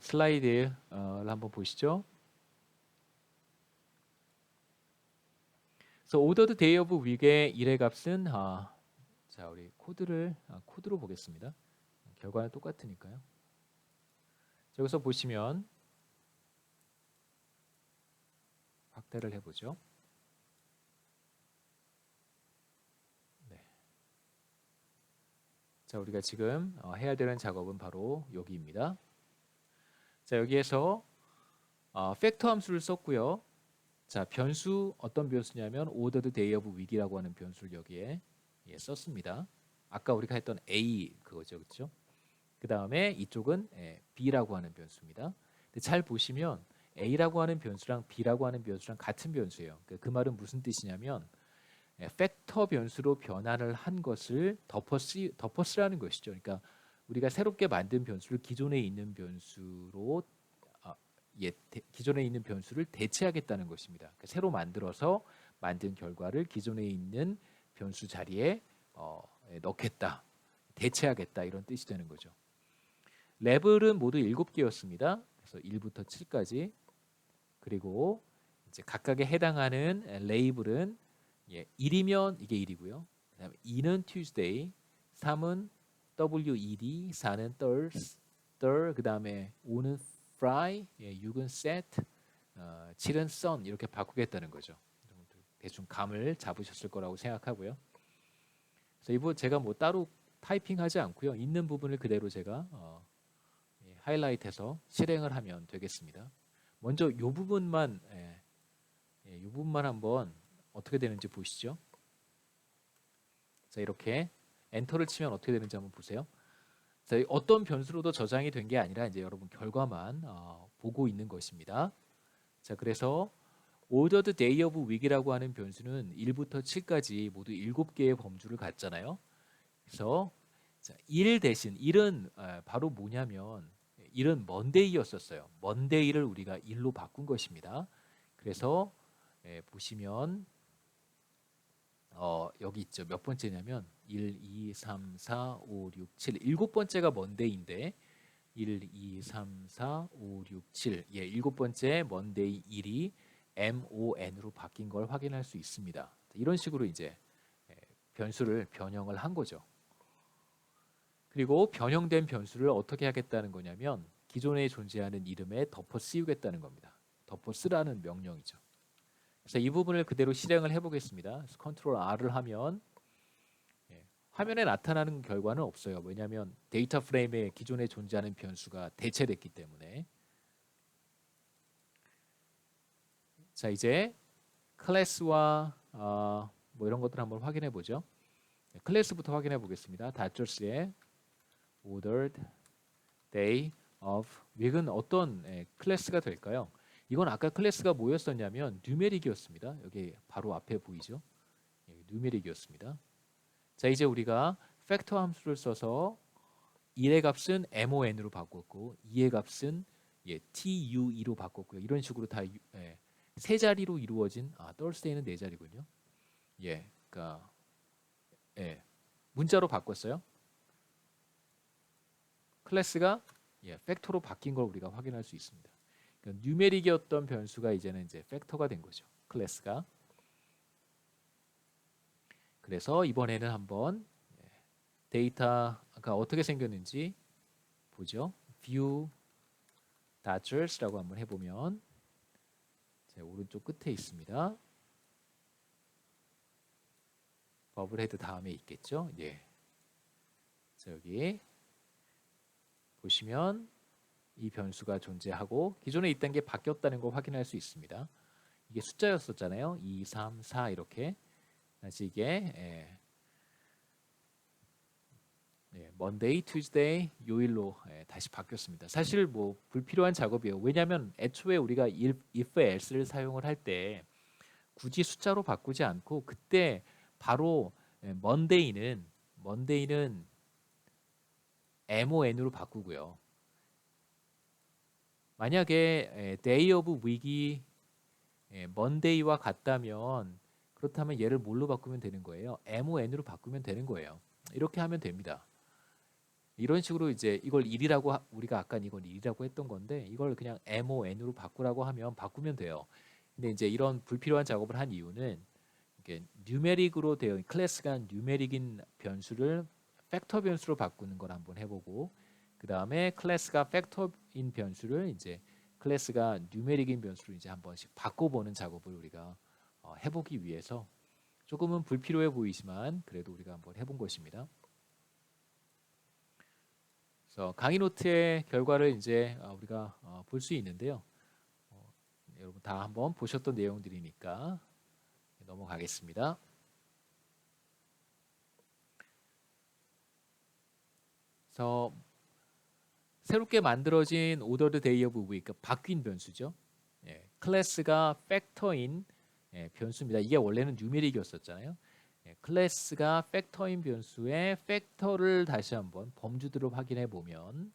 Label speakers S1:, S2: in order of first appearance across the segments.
S1: 슬라이드를 한번 보시죠. 그래서 ordered day of week의 일의 값은 자 우리 코드로 보겠습니다. 결과는 똑같으니까요. 여기서 보시면 확대를 해보죠. 네. 자 우리가 지금 해야 되는 작업은 바로 여기입니다. 자 여기에서 팩터 함수를 썼고요. 자 변수 어떤 변수냐면 ordered day of week이라고 하는 변수를 여기에 썼습니다. 아까 우리가 했던 A 그거죠, 그렇죠? 그 다음에 이쪽은 B라고 하는 변수입니다. 근데 잘 보시면 A라고 하는 변수랑 B라고 하는 변수랑 같은 변수예요. 그 말은 무슨 뜻이냐면 팩터 변수로 변환을 한 것을 덮어쓰라는 것이죠. 그러니까 우리가 새롭게 만든 변수를 기존에 있는 변수로 기존에 있는 변수를 대체하겠다는 것입니다. 그러니까 새로 만들어서 만든 결과를 기존에 있는 변수 자리에 넣겠다, 대체하겠다 이런 뜻이 되는 거죠. 레벨은 모두 7개였습니다. 그래서 1부터 7까지. 그리고 이제 각각에 해당하는 레이블은 1이면 이게 1이고요. 그다음에 2는 Tuesday, 3은 WED, 4는 Thurs, 그다음에 5는 Fry, 6은 Set, 7은 Sun 이렇게 바꾸겠다는 거죠. 대충 감을 잡으셨을 거라고 생각하고요. 그래서 이 부분 제가 뭐 따로 타이핑하지 않고요. 있는 부분을 그대로 제가 하이라이트해서 실행을 하면 되겠습니다. 먼저 이 부분만 한번 어떻게 되는지 보시죠. 자 이렇게 엔터를 치면 어떻게 되는지 한번 보세요. 자, 어떤 변수로도 저장이 된 게 아니라 이제 여러분 결과만 보고 있는 것입니다. 자 그래서 ordered day of week이라고 하는 변수는 1부터 7까지 모두 7개의 범주를 갖잖아요. 그래서 자, 1 대신 1은 바로 뭐냐면 1은 monday였었어요. monday를 우리가 1로 바꾼 것입니다. 그래서 보시면 여기 있죠. 몇 번째냐면 1, 2, 3, 4, 5, 6, 7 일곱 번째가 monday인데 1, 2, 3, 4, 5, 6, 7 일곱 번째 monday 1이 mon으로 바뀐 걸 확인할 수 있습니다. 이런 식으로 이제 변수를 변형을 한 거죠. 그리고 변형된 변수를 어떻게 하겠다는 거냐면 기존에 존재하는 이름에 덮어 씌우겠다는 겁니다. 덮어 쓰라는 명령이죠. 그래서 이 부분을 그대로 실행을 해보겠습니다. 그래서 컨트롤 R을 하면 화면에 나타나는 결과는 없어요. 왜냐하면 데이터 프레임에 기존에 존재하는 변수가 대체됐기 때문에. 자 이제 클래스와 뭐 이런 것들 한번 확인해 보죠. 클래스부터 확인해 보겠습니다. 닷저스의 ordered day of week은 어떤 클래스가 될까요? 이건 아까 클래스가 뭐였었냐면 numeric이었습니다. 여기 바로 앞에 보이죠? numeric이었습니다. 자 이제 우리가 팩터 함수를 써서 1의 값은 mon으로 바꿨고 2의 값은 tue로 바꿨고요. 이런 식으로 다 세 자리로 이루어진 Thursday는 네 자리군요. 그러니까 문자로 바꿨어요. 클래스가 팩터로 바뀐 걸 우리가 확인할 수 있습니다. 그러니까 뉴메릭이었던 변수가 이제는 이제 팩터가 된 거죠. 클래스가. 그래서 이번에는 한번 데이터가 어떻게 생겼는지 보죠. view dodgers라고 한번 해보면 오른쪽 끝에 있습니다. 버블 헤드 다음에 있겠죠. 자 여기 보시면 이 변수가 존재하고 기존에 있던 게 바뀌었다는 걸 확인할 수 있습니다. 이게 숫자였었잖아요. 2, 3, 4 이렇게. 다시 이게 Monday, Tuesday, 요일로 다시 바뀌었습니다. 사실 뭐 불필요한 작업이에요. 왜냐하면 애초에 우리가 if, else를 사용을 할 때 굳이 숫자로 바꾸지 않고 그때 바로 Monday는 mon으로 바꾸고요. 만약에 day of week이 monday와 같다면 그렇다면 얘를 뭘로 바꾸면 되는 거예요? mon으로 바꾸면 되는 거예요. 이렇게 하면 됩니다. 이런 식으로 이제 이걸 1이라고 우리가 아까 이걸 1이라고 했던 건데 이걸 그냥 MON으로 바꾸라고 하면 바꾸면 돼요. 근데 이제 이런 불필요한 작업을 한 이유는 이게 뉴메릭으로 되어 클래스가 뉴메릭인 변수를 팩터 변수로 바꾸는 걸 한번 해보고 그 다음에 클래스가 팩터인 변수를 이제 클래스가 뉴메릭인 변수로 이제 한 번씩 바꿔보는 작업을 우리가 해보기 위해서 조금은 불필요해 보이지만 그래도 우리가 한번 해본 것입니다. 그래서 강의 노트의 결과를 이제 우리가 볼 수 있는데요. 여러분 다 한번 보셨던 내용들이니까 넘어가겠습니다. 그래서 새롭게 만들어진 ordered day of week, 바뀐 변수죠. 클래스가 팩터인 변수입니다. 이게 원래는 뉴메릭이었었잖아요. 클래스가 팩터인 변수의 팩터를 다시 한번 범주들을 확인해 보면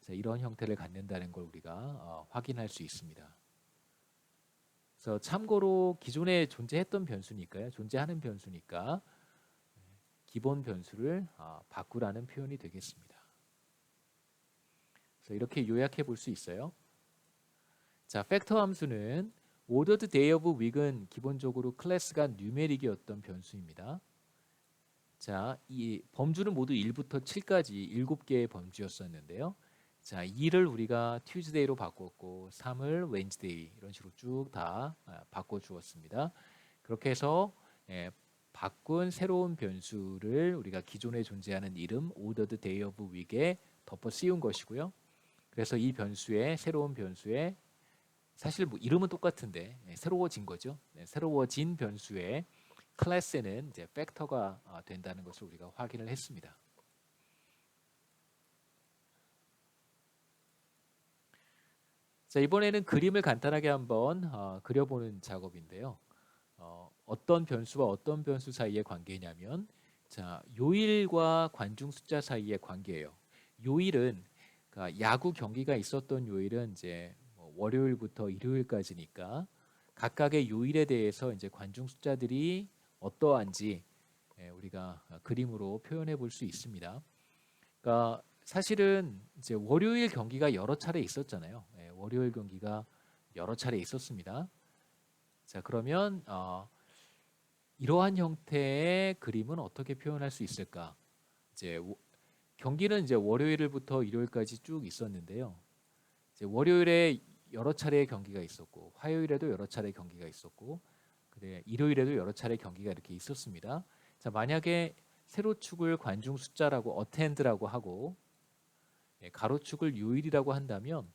S1: 이런 형태를 갖는다는 걸 우리가 확인할 수 있습니다. 그래서 참고로 기존에 존재했던 변수니까요. 존재하는 변수니까 기본 변수를 바꾸라는 표현이 되겠습니다. 그래서 이렇게 요약해 볼 수 있어요. 자, 팩터 함수는 ordered day of week은 기본적으로 클래스가 뉴메릭이었던 변수입니다. 자, 이 범주는 모두 1부터 7까지 7개의 범주였었는데요. 자, 2를 우리가 Tuesday로 바꿨고 3을 Wednesday 이런 식으로 쭉 다 바꿔 주었습니다. 그렇게 해서 바꾼 새로운 변수를 우리가 기존에 존재하는 이름 ordered day of week에 덮어 씌운 것이고요. 그래서 이 변수의 새로운 변수의 사실 뭐 이름은 똑같은데 새로워진 거죠. 새로워진 변수의 클래스는 이제 팩터가 된다는 것을 우리가 확인을 했습니다. 자, 이번에는 그림을 간단하게 한번 그려보는 작업인데요. 어떤 변수와 어떤 변수 사이의 관계냐면, 자, 요일과 관중 숫자 사이의 관계예요. 요일은 그러니까 야구 경기가 있었던 요일은 이제 월요일부터 일요일까지니까 각각의 요일에 대해서 이제 관중 숫자들이 어떠한지 우리가 그림으로 표현해 볼 수 있습니다. 그러니까 사실은 이제 월요일 경기가 여러 차례 있었잖아요. 월요일 경기가 여러 차례 있었습니다. 자, 그러면 이러한 형태의 그림은 어떻게 표현할 수 있을까? 이제 경기는 이제 월요일부터 일요일까지 쭉 있었는데요. 이제 월요일에 여러 차례의 경기가 있었고 화요일에도 여러 차례 경기가 있었고 그래 일요일에도 여러 차례 경기가 이렇게 있었습니다. 자, 만약에 세로축을 관중 숫자라고 attend라고 하고 가로축을 요일이라고 한다면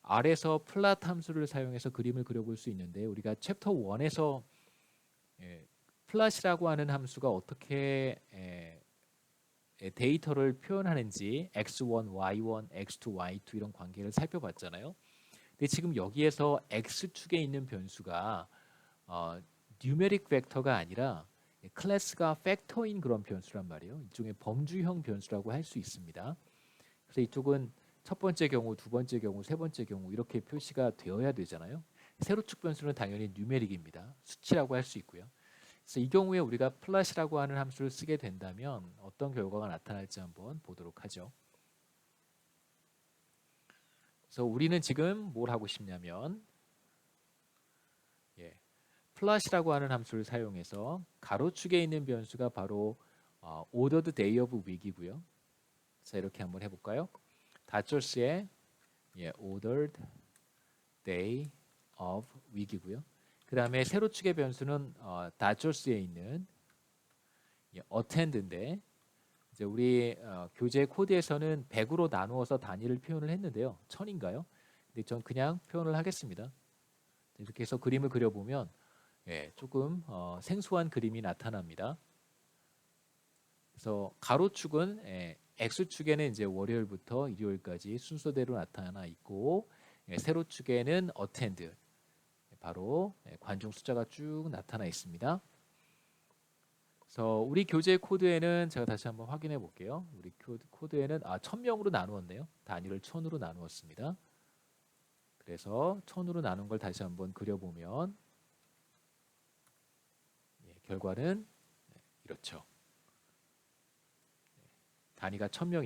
S1: R에서 플랫 함수를 사용해서 그림을 그려볼 수 있는데 우리가 챕터 1에서 플랫이라고 하는 함수가 어떻게 데이터를 표현하는지 x1, y1, x2, y2 이런 관계를 살펴봤잖아요. 근데 지금 여기에서 x축에 있는 변수가 뉴메릭 벡터가 아니라 클래스가 팩터인 그런 변수란 말이에요. 일종의 범주형 변수라고 할 수 있습니다. 그래서 이쪽은 첫 번째 경우, 두 번째 경우, 세 번째 경우 이렇게 표시가 되어야 되잖아요. 세로축 변수는 당연히 뉴메릭입니다. 수치라고 할 수 있고요. 그래서 이 경우에 우리가 플랫이라고 하는 함수를 쓰게 된다면 어떤 결과가 나타날지 한번 보도록 하죠. 그래서 우리는 지금 뭘 하고 싶냐면 플랫이라고 하는 함수를 사용해서 가로축에 있는 변수가 바로 ordered day of week이고요. 자, 이렇게 한번 해볼까요? 다처스의 ordered day of week이고요. 그 다음에 세로축의 변수는 다처스에 있는 attend인데 이제 우리 교재 코드에서는 100으로 나누어서 단위를 표현을 했는데요. 1000인가요? 근데 전 그냥 표현을 하겠습니다. 이렇게 해서 그림을 그려보면 조금 생소한 그림이 나타납니다. 그래서 가로축은 X축에는 이제 월요일부터 일요일까지 순서대로 나타나 있고 세로축에는 attend 바로 관중 숫자가 쭉 나타나 있습니다. 그래서 우리 교재 코드에는 제가 다시 한번 확인해 볼게요. 우리 코드에는 1000명으로 나누었네요. 단위를 1000으로 나누었습니다. 그래서 1000으로 나눈 걸 다시 한번 그려보면 결과는 이렇죠. 단위가 1000명